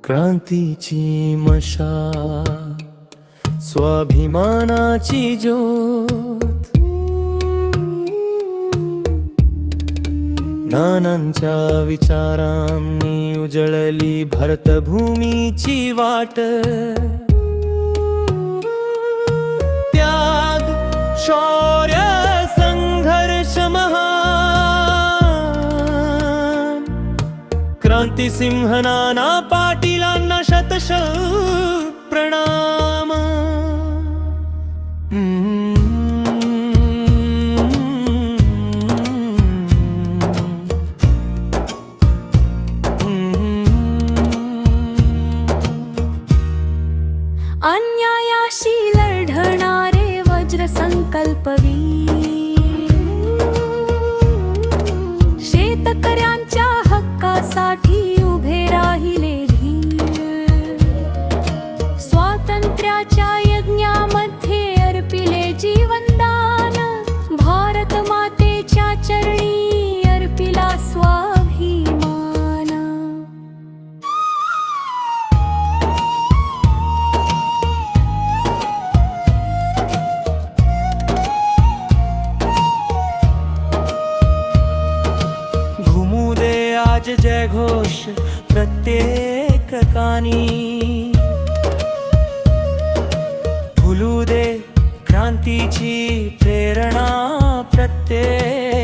क्रांतीची मशाल, स्वाभिमानाची ज्योत, नानांच्या विचारांनी उजळली भारतभूमीची वाट. त्याग, शौर्य, संघर्ष महान, क्रांतिसिंह नाना पाटीलांना शतश प्रणाम. अन्यायाशी लढणारे वज्र संकल्पवीर, शेतकऱ्यांच्या हक्कासाठी उभे राहिले धीर, स्वातंत्र्याच्या यज्ञामध्ये अर्पिले जीवनदान, भारत मातेच्या चरणी अर्पिला स्वाभिमान. आज जय घोष प्रत्येक कानी, फुलू दे क्रांतीची प्रेरणा प्रत्येक